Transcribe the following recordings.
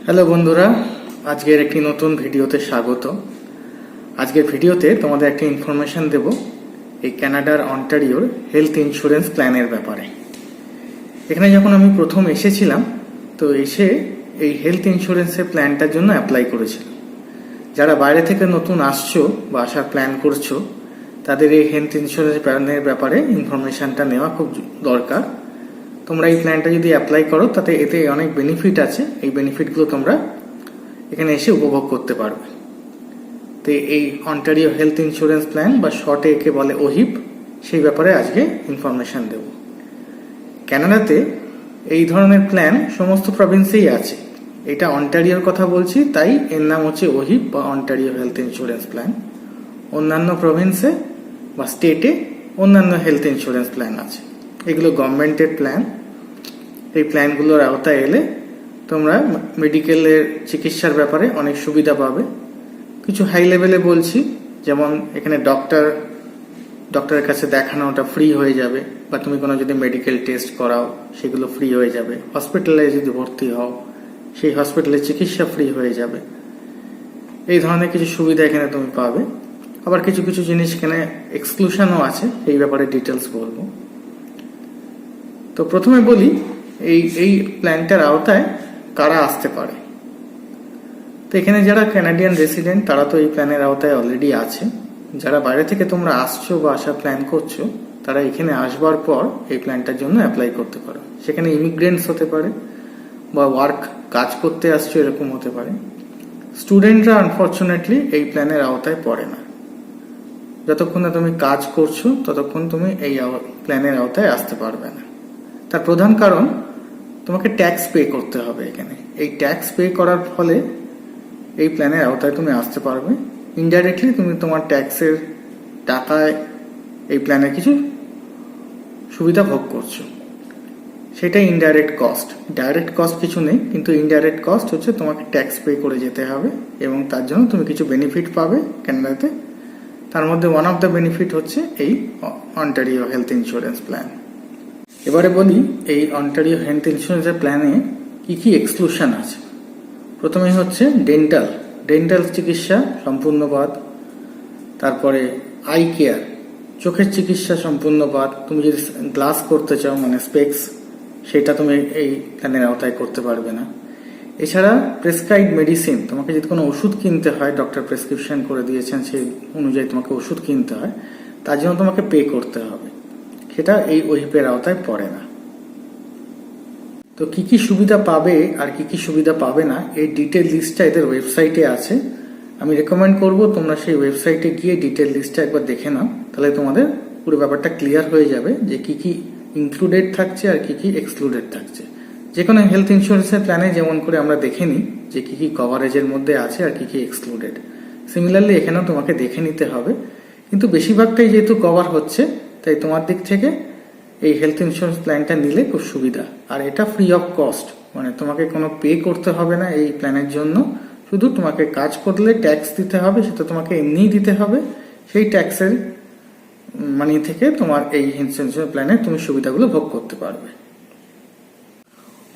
Hello বন্ধুরা, আজকের একটি নতুন ভিডিওতে স্বাগত। আজকের ভিডিওতে তোমাদের একটা ইনফরমেশন দেব এই কানাডার অন্টারিওর হেলথ ইন্স্যুরেন্স প্ল্যানের ব্যাপারে। এখানে যখন আমি প্রথম এসেছিলাম তো এসে এই হেলথ ইন্স্যুরেন্সের প্ল্যানটার জন্য অ্যাপ্লাই করেছিলাম। যারা বাইরে থেকে নতুন আসছো বা আসার প্ল্যান করছো তাদের এই হেলথ ইন্স্যুরেন্স প্ল্যানের ব্যাপারে ইনফরমেশনটা নেওয়া খুব দরকার। তোমরা এই প্ল্যানটা যদি অ্যাপ্লাই করো তাতে এতে অনেক বেনিফিট আছে, এই বেনিফিটগুলো তোমরা এখানে এসে উপভোগ করতে পারবে। তো এই অন্টারিও হেলথ ইন্স্যুরেন্স প্ল্যান বা শর্টে একে বলে ওহিপ, সেই ব্যাপারে আজকে ইনফরমেশন দেব। কানাডাতে এই ধরনের প্ল্যান সমস্ত প্রভিন্সেই আছে। এটা অন্টারিওর কথা বলছি, তাই এর নাম হচ্ছে ওহিপ বা অন্টারিও হেলথ ইন্স্যুরেন্স প্ল্যান। অন্যান্য প্রভিন্সে বা স্টেটে অন্যান্য হেলথ ইন্স্যুরেন্স প্ল্যান আছে, এগুলো গভর্নমেন্টের প্ল্যান। এই প্ল্যানগুলোর আওতায় এলে তোমরা মেডিকেলের চিকিৎসার ব্যাপারে অনেক সুবিধা পাবে। কিছু হাই লেভেলে বলছি, যেমন এখানে ডক্টরের কাছে দেখানোটা ফ্রি হয়ে যাবে, বা তুমি কোনো যদি মেডিকেল টেস্ট করাও সেগুলো ফ্রি হয়ে যাবে। হসপিটালে যদি ভর্তি হও সেই হসপিটালে চিকিৎসা ফ্রি হয়ে যাবে। এই ধরনের কিছু সুবিধা এখানে তুমি পাবে। আবার কিছু কিছু জিনিস এখানে এক্সক্লুশনও আছে, এই ব্যাপারে ডিটেলস বলবো। তো প্রথমে বলি এই প্ল্যানটার আওতায় কারা আসতে পারে। তো এখানে যারা কানাডিয়ান রেসিডেন্ট তারা তো এই প্ল্যানের আওতায় অলরেডি আছে। যারা বাইরে থেকে তোমরা আসছো বা আসার প্ল্যান করছো তারা এখানে আসবার পর এই প্ল্যানটার জন্য অ্যাপ্লাই করতে পারো। সেখানে ইমিগ্রেন্টস হতে পারে বা কাজ করতে আসছো এরকম হতে পারে। স্টুডেন্টরা আনফর্চুনেটলি এই প্ল্যানের আওতায় পড়ে না। যতক্ষণ না তুমি কাজ করছো ততক্ষণ তুমি এই প্ল্যানের আওতায় আসতে পারবে না। তার প্রধান কারণ তোমাকে ট্যাক্স পে করতে হবে এখানে। এই ট্যাক্স পে করার ফলে এই প্ল্যানের আওতায় তুমি আসতে পারবে। ইনডাইরেক্টলি তুমি তোমার ট্যাক্সের টাকায় এই প্ল্যানের কিছু সুবিধা ভোগ করছো, সেটা ইনডাইরেক্ট কস্ট। ডাইরেক্ট কস্ট কিছু নেই, কিন্তু ইনডাইরেক্ট কস্ট হচ্ছে তোমাকে ট্যাক্স পে করে যেতে হবে এবং তার জন্য তুমি কিছু বেনিফিট পাবে কানাডাতে। তার মধ্যে ওয়ান অফ দ্য বেনিফিট হচ্ছে এই অন্টারিও হেলথ ইন্স্যুরেন্স প্ল্যান। এবারে বলি এই অন্টারিও হেলথ ইন্স্যুরেন্সের প্ল্যানে কি কি এক্সক্লুশন আছে। প্রথমেই হচ্ছে ডেন্টাল চিকিৎসা সম্পূর্ণ বাদ। তারপরে আই কেয়ার, চোখের চিকিৎসা সম্পূর্ণ বাদ। তুমি যদি গ্লাস করতে চাও মানে স্পেক্স, সেটা তুমি এই প্ল্যানের আওতায় করতে পারবে না। এছাড়া প্রেসক্রাইব মেডিসিন, তোমাকে যদি কোনো ওষুধ কিনতে হয়, ডক্টর প্রেসক্রিপশন করে দিয়েছেন সেই অনুযায়ী তোমাকে ওষুধ কিনতে হয়, তার জন্য তোমাকে পে করতে হবে, সেটা এই ওহিপের আওতায় পড়ে না। তো কি কি সুবিধা পাবে আর কি কি সুবিধা পাবে না এই ডিটেল লিস্টটা এদের ওয়েবসাইটে আছে। আমি রেকমেন্ড করব তোমরা সেই ওয়েবসাইটে গিয়ে ডিটেল লিস্টটা একবার দেখে নাও, তাহলে তোমাদের পুরো ব্যাপারটা ক্লিয়ার হয়ে যাবে যে কি কি ইনক্লুডেড থাকছে আর কি কি এক্সক্লুডেড থাকছে। যে কোনো হেলথ ইন্স্যুরেন্সের প্ল্যানে যেমন করে আমরা দেখে নিই যে কি কি কভারেজের মধ্যে আছে আর কি কি এক্সক্লুডেড, সিমিলারলি এখানেও তোমাকে দেখে নিতে হবে। কিন্তু বেশিরভাগটাই যেহেতু কভার হচ্ছে, তাই তোমার দিক থেকে এই হেলথ ইন্স্যুরেন্স প্ল্যানটা নিলে খুব সুবিধা। আর এটা ফ্রি অফ কস্ট, মানে তোমাকে কোনো পে করতে হবে না এই প্ল্যানের জন্য। শুধু তোমাকে কাজ করলে ট্যাক্স দিতে হবে, সেটা তোমাকে এমনিই দিতে হবে। সেই ট্যাক্সের মানি থেকে তোমার এই ইন্স্যুরেন্স প্ল্যানে তুমি সুবিধাগুলো ভোগ করতে পারবে।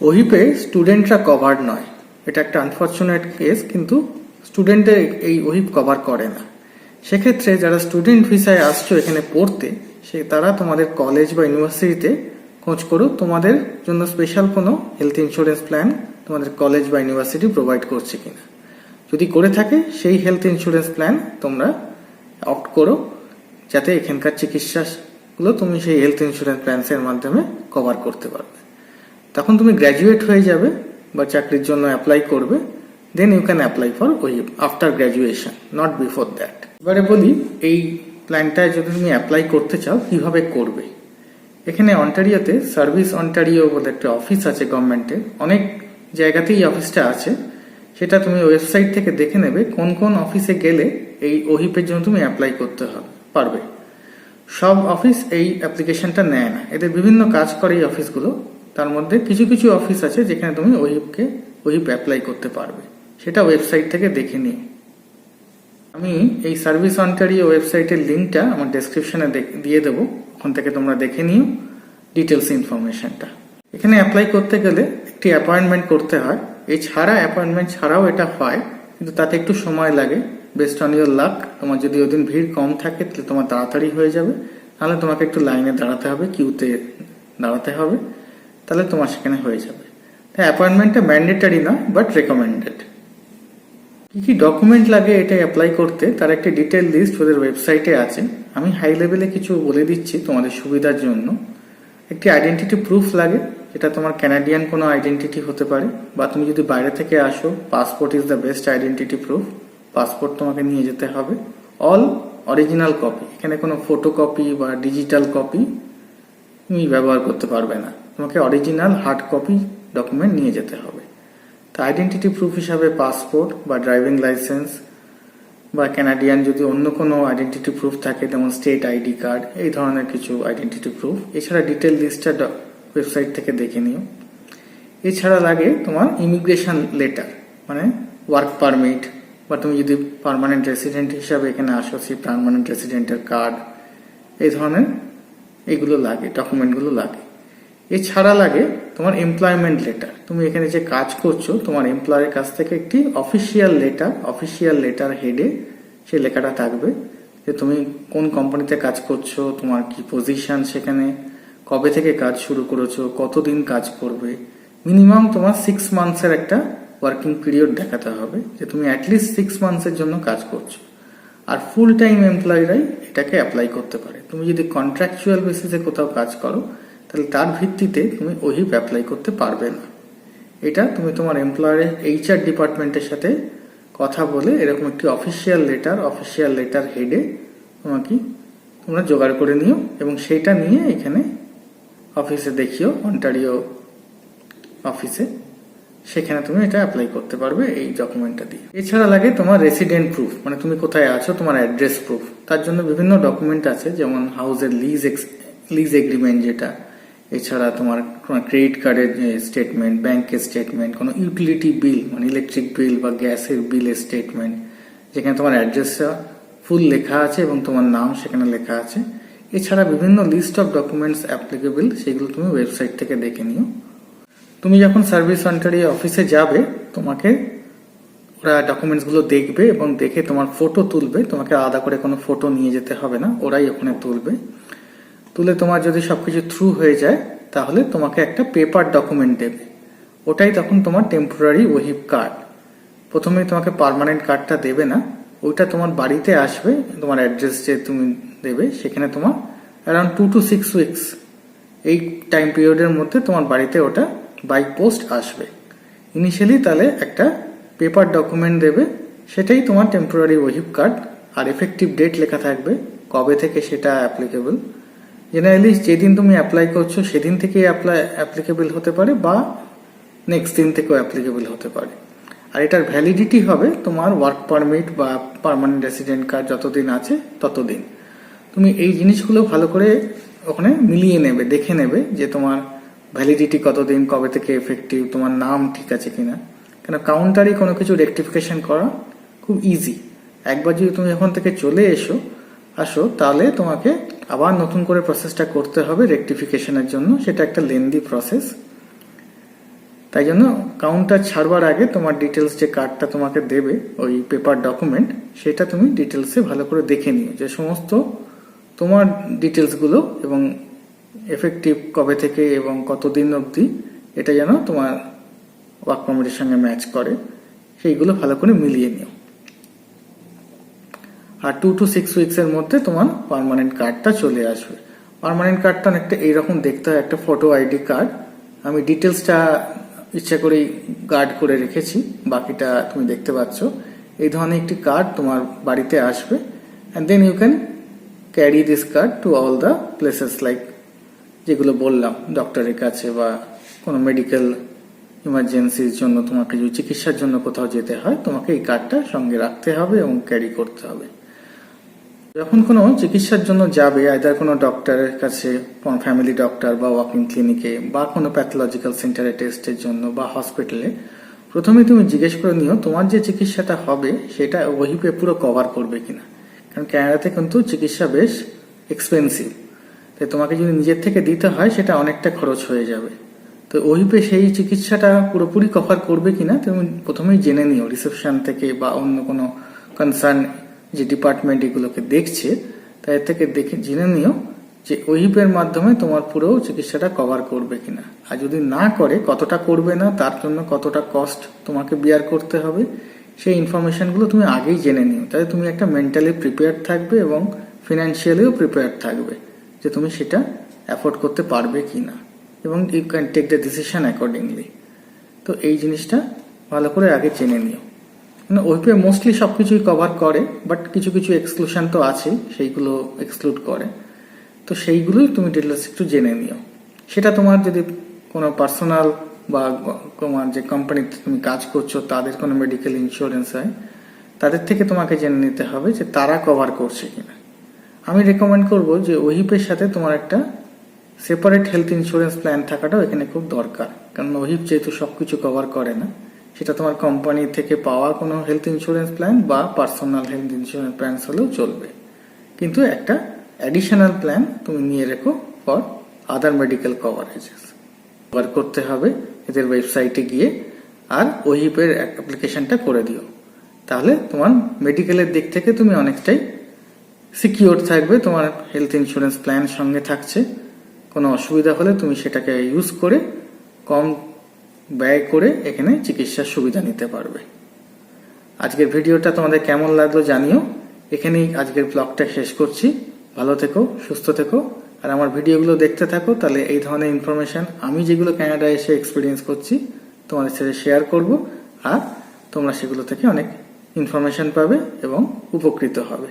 ওহিপে স্টুডেন্টরা কভার নয়, এটা একটা আনফর্চুনেট কেস, কিন্তু স্টুডেন্টের এই ওহিপ কভার করে না। সেক্ষেত্রে যারা স্টুডেন্ট ভিসায় আসছো এখানে পড়তে, তারা তোমাদের কলেজ বা ইউনিভার্সিটিতে খোঁজ করো তোমাদের জন্য স্পেশাল কোনো হেলথ ইন্স্যুরেন্স প্ল্যান তোমাদের কলেজ বা ইউনিভার্সিটি প্রোভাইড করছে কিনা। যদি করে থাকে সেই হেলথ ইন্স্যুরেন্স প্ল্যান তোমরা অপ্ট করো, যাতে এখানকার চিকিৎসাগুলো তুমি সেই হেলথ ইন্স্যুরেন্স প্ল্যান্সের মাধ্যমে কভার করতে পারবে। তখন তুমি গ্র্যাজুয়েট হয়ে যাবে বা চাকরির জন্য অ্যাপ্লাই করবে, then you can apply for OHIP after graduation, not before that. এবারে বলি এই প্ল্যানটায় যদি তুমি অ্যাপ্লাই করতে চাও কিভাবে করবে। এখানে অন্টারিওতে সার্ভিস অন্টারিও বলে একটা অফিস আছে গভর্নমেন্টের, অনেক জায়গাতেই এই অফিসটা আছে। সেটা তুমি ওয়েবসাইট থেকে দেখে নেবে কোন কোন অফিসে গেলে এই ওহিপের জন্য তুমি অ্যাপ্লাই করতে পারবে। সব অফিস এই অ্যাপ্লিকেশনটা নেয় না, এদের বিভিন্ন কাজ করে এই অফিসগুলো। তার মধ্যে কিছু কিছু অফিস আছে যেখানে তুমি ওহিপ অ্যাপ্লাই করতে পারবে, সেটা ওয়েবসাইট থেকে দেখে নিও। আমি এই সার্ভিস অন্টারিও ওয়েবসাইটের লিঙ্কটা আমার ডেসক্রিপশনে দিয়ে দেবো, ওখান থেকে তোমরা দেখে নিও ডিটেলস ইনফরমেশনটা। এখানে অ্যাপ্লাই করতে গেলে একটি অ্যাপয়েন্টমেন্ট করতে হয়। এছাড়া অ্যাপয়েন্টমেন্ট ছাড়াও এটা হয়, কিন্তু তাতে একটু সময় লাগে। বেস্ট অন ইউর লাক, তোমার যদি ওদিন ভিড় কম থাকে তাহলে তোমার তাড়াতাড়ি হয়ে যাবে, নাহলে তোমাকে একটু লাইনে দাঁড়াতে হবে, কিউতে দাঁড়াতে হবে, তাহলে তোমার সেখানে হয়ে যাবে। তাই অ্যাপয়েন্টমেন্টটা ম্যান্ডেটারি না, বাট রেকমেন্ডেড। কি কি ডকুমেন্ট লাগে এটা অ্যাপ্লাই করতে তার একটা ডিটেল লিস্ট ওদের ওয়েবসাইটে আছে। আমি হাই লেভেলে কিছু বলে দিচ্ছি তোমাদের সুবিধার জন্য। একটি আইডেন্টিটি প্রুফ লাগে, যেটা তোমার ক্যানাডিয়ান কোনো আইডেন্টিটি হতে পারে, বা তুমি যদি বাইরে থেকে আসো, passport is the best identity proof. Passport তোমাকে নিয়ে যেতে হবে, অল অরিজিনাল কপি। এখানে কোনো ফটোকপি বা ডিজিটাল কপি তুমি ব্যবহার করতে পারবে না, তোমাকে অরিজিনাল হার্ড কপি ডকুমেন্ট নিয়ে যেতে হবে। তা আইডেন্টিটি প্রুফ হিসাবে পাসপোর্ট বা ড্রাইভিং লাইসেন্স, বা ক্যানাডিয়ান যদি অন্য কোনো আইডেন্টিটি প্রুফ থাকে, যেমন স্টেট আইডি কার্ড, এই ধরনের কিছু আইডেন্টিটি প্রুফ। এছাড়া ডিটেল লিস্টটা ওয়েবসাইট থেকে দেখে নিও। এছাড়া লাগে তোমার ইমিগ্রেশন লেটার, মানে ওয়ার্ক পারমিট, বা তুমি যদি পার্মানেন্ট রেসিডেন্ট হিসাবে এখানে আসো, সেই পার্মানেন্ট রেসিডেন্টের কার্ড, এই ধরনের এগুলো লাগে, ডকুমেন্টগুলো লাগে। এছাড়া লাগে তোমার এমপ্লয়মেন্ট লেটার। তুমি এখানে যে কাজ করছো, তোমার এমপ্লয়ের কাছ থেকে একটি অফিসিয়াল লেটার হেডে সেই লেখাটা থাকবে যে তুমি কোন কোম্পানিতে কাজ করছো, তোমার কি পজিশন সেখানে, কবে থেকে কাজ শুরু করেছো, কতদিন কাজ করবে। মিনিমাম তোমার 6 মান্থসের একটা ওয়ার্কিং পিরিয়ড দেখাতে হবে, যে তুমি অ্যাটলিস্ট 6 মান্থসের জন্য কাজ করছো। আর ফুল টাইম এমপ্লয়িরাই এটাকে অ্যাপ্লাই করতে পারে। তুমি যদি কন্ট্রাকচুয়াল বেসিসে কোথাও কাজ করো, তাহলে তার ভিত্তিতে তুমি ওহিপ অ্যাপ্লাই করতে পারবে না। এটা তুমি তোমার এমপ্লয়ারের HR ডিপার্টমেন্টের সাথে কথা বলে এরকম একটি অফিসিয়াল লেটার হেডে তোমরা জোগাড় করে নিও, এবং সেইটা নিয়ে এখানে অফিসে দেখিও, অন্টারিও অফিসে, সেখানে তুমি এটা অ্যাপ্লাই করতে পারবে এই ডকুমেন্টটা দিয়ে। এছাড়া লাগে তোমার রেসিডেন্ট প্রুফ, মানে তুমি কোথায় আছো, তোমার অ্যাড্রেস প্রুফ। তার জন্য বিভিন্ন ডকুমেন্ট আছে, যেমন হাউসের লিজ এগ্রিমেন্ট যেটা, এছাড়া তোমার ক্রেডিট কার্ডের স্টেটমেন্ট, ব্যাংকের স্টেটমেন্ট, কোনো ইউটিলিটি বিল মানে ইলেকট্রিক বিল বা গ্যাসের বিলের স্টেটমেন্ট, যেখানে তোমার অ্যাড্রেসটা ফুল লেখা আছে এবং তোমার নাম সেখানে লেখা আছে। এছাড়া বিভিন্ন লিস্ট অফ ডকুমেন্টস অ্যাপ্লিকেবল, সেগুলো তুমি ওয়েবসাইট থেকে দেখে নিও। তুমি যখন সার্ভিস অন্টারিও অফিসে যাবে, তোমাকে ওরা ডকুমেন্টসগুলো দেখবে এবং দেখে তোমার ফটো তুলবে। তোমাকে আলাদা করে কোনো ফটো নিয়ে যেতে হবে না, ওরাই ওখানে তুলবে। তুলে তোমার যদি সবকিছু থ্রু হয়ে যায়, তাহলে তোমাকে একটা পেপার ডকুমেন্ট দেবে, ওটাই তখন তোমার টেম্পোরারি ওহিপ কার্ড। প্রথমে তোমাকে পার্মানেন্ট কার্ডটা দেবে না, ওইটা তোমার বাড়িতে আসবে। তোমার অ্যাড্রেস যে তুমি দেবে, সেখানে তোমার অ্যারাউন্ড 2 to 6 উইকস, এই টাইম পিরিয়ডের মধ্যে তোমার বাড়িতে ওটা বাই পোস্ট আসবে। ইনিশিয়ালি তাহলে একটা পেপার ডকুমেন্ট দেবে, সেটাই তোমার টেম্পোরারি ওহিপ কার্ড। আর এফেক্টিভ ডেট লেখা থাকবে, কবে থেকে সেটা অ্যাপ্লিকেবল। জেনারেলি যেদিন তুমি অ্যাপ্লাই করছো সেদিন থেকেই অ্যাপ্লিকেবল হতে পারে, বা নেক্সট দিন থেকেও অ্যাপ্লিকেবল হতে পারে। আর এটার ভ্যালিডিটি হবে তোমার ওয়ার্ক পারমিট বা পার্মানেন্ট রেসিডেন্ট কার্ড যতদিন আছে ততদিন। তুমি এই জিনিসগুলো ভালো করে ওখানে মিলিয়ে নেবে, দেখে নেবে যে তোমার ভ্যালিডিটি কতদিন, কবে থেকে এফেক্টিভ, তোমার নাম ঠিক আছে কিনা। কেন কাউন্টারে কোনো কিছু রেকটিফিকেশন করা খুব ইজি। একবার যদি তুমি এখন থেকে চলে আসো, তাহলে তোমাকে আবার নতুন করে প্রসেসটা করতে হবে রেকটিফিকেশনের জন্য, সেটা একটা লেন্দি প্রসেস। তাই জন্য কাউন্টার ছাড়বার আগে তোমার ডিটেলস যে কার্ডটা তোমাকে দেবে, ওই পেপার ডকুমেন্ট, সেটা তুমি ডিটেলসে ভালো করে দেখে নিও, যে সমস্ত তোমার ডিটেলসগুলো এবং এফেক্টিভ কবে থেকে এবং কতদিন অবধি, এটা যেন তোমার ওয়ার্ক পারমিটের সঙ্গে ম্যাচ করে, সেইগুলো ভালো করে মিলিয়ে নিও। আর 2 to 6 উইকসের মধ্যে তোমার পার্মানেন্ট কার্ডটা চলে আসবে। পার্মানেন্ট কার্ডটা অনেকটা এইরকম দেখতে হয়, একটা ফটো আইডি কার্ড। আমি ডিটেলসটা ইচ্ছা করেই গার্ড করে রেখেছি, বাকিটা তুমি দেখতে পাচ্ছ। এই ধরনের একটি কার্ড তোমার বাড়িতে আসবে, and then you can carry this card to all the places, like যেগুলো বললাম, ডক্টরের কাছে বা কোনো মেডিকেল ইমার্জেন্সির জন্য, তোমাকে যদি চিকিৎসার জন্য কোথাও যেতে হয়, তোমাকে এই কার্ডটা সঙ্গে রাখতে হবে এবং ক্যারি করতে হবে। যখন কোনো চিকিৎসার জন্য যাবে, আইদার কোনো ডক্টরের কাছে, কোনো ফ্যামিলি ডক্টর বা ওয়াকিং ক্লিনিকে, বা কোনো প্যাথোলজিক্যাল সেন্টারে টেস্টের জন্য, বা হসপিটালে, প্রথমে তুমি জিজ্ঞেস করে নিও তোমার যে চিকিৎসাটা হবে সেটা ওহিপে পুরো কভার করবে কিনা। কারণ ক্যানাডাতে কিন্তু চিকিৎসা বেশ এক্সপেন্সিভ, তাই তোমাকে যদি নিজের থেকে দিতে হয় সেটা অনেকটা খরচ হয়ে যাবে। তো ওহিপে সেই চিকিৎসাটা পুরোপুরি কভার করবে কিনা তুমি প্রথমেই জেনে নিও রিসেপশন থেকে বা অন্য কোনো কনসার্ন যে ডিপার্টমেন্ট এগুলোকে দেখছে তাদের থেকে দেখে জেনে নিও যে ওহিপের মাধ্যমে তোমার পুরো চিকিৎসাটা কভার করবে কিনা। আর যদি না করে কতটা করবে না, তার জন্য কতটা কস্ট তোমাকে বিয়ার করতে হবে, সেই ইনফরমেশনগুলো তুমি আগেই জেনে নিও। তাহলে তুমি একটা মেন্টালি প্রিপেয়ার থাকবে এবং ফিনান্সিয়ালিও প্রিপেয়ার থাকবে যে তুমি সেটা অ্যাফোর্ড করতে পারবে কিনা, এবং you can take the decision accordingly. তো এই জিনিসটা ভালো করে আগে জেনে নিও। ওইপে মোস্টলি সবকিছুই কভার করে, বাট কিছু কিছু এক্সক্লুশন তো আছে, সেইগুলো এক্সক্লুড করে। তো সেইগুলোই তুমি ডিটেলস একটু জেনে নিও। সেটা তোমার যদি কোনো পার্সোনাল বা তোমার যে কোম্পানিতে তুমি কাজ করছো তাদের কোনো মেডিকেল ইন্স্যুরেন্স হয়, তাদের থেকে তোমাকে জেনে নিতে হবে যে তারা কভার করছে কিনা। আমি রেকমেন্ড করব যে ওহিপের সাথে তোমার একটা সেপারেট হেলথ ইন্স্যুরেন্স প্ল্যান থাকাটাও এখানে খুব দরকার। কারণ ওহিপ যেহেতু সবকিছু কভার করে না, সেটা তোমার কোম্পানি থেকে পাওয়া কোনো হেলথ ইন্স্যুরেন্স প্ল্যান বা পার্সোনাল হেলথ ইন্স্যুরেন্স প্ল্যান হলেও চলবে, কিন্তু একটা অ্যাডিশনাল প্ল্যান তুমি নিয়ে রেখো ফর আদার মেডিকেল কভারেজেস। কভার করতে হবে এদের ওয়েবসাইটে গিয়ে, আর ওহিপের অ্যাপ্লিকেশনটা করে দিও। তাহলে তোমার মেডিকেলের দিক থেকে তুমি অনেকটাই সিকিউর থাকবে, তোমার হেলথ ইন্স্যুরেন্স প্ল্যান সঙ্গে থাকছে। কোনো অসুবিধা হলে তুমি সেটাকে ইউজ করে কম ব্যয় করে এখানে চিকিৎসার সুবিধা নিতে পারবে। আজকের ভিডিওটা তোমাদের কেমন লাগলো জানিও। এখানেই আজকের ব্লগটা শেষ করছি। ভালো থেকো, সুস্থ থেকো, আর আমার ভিডিওগুলো দেখতে থাকো। তাহলে এই ধরনের ইনফরমেশন আমি যেগুলো কানাডায় এসে এক্সপিরিয়েন্স করছি তোমাদের সাথে শেয়ার করব, আর তোমরা সেগুলো থেকে অনেক ইনফরমেশন পাবে এবং উপকৃত হবে।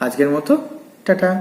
আজকের মতো টাটা।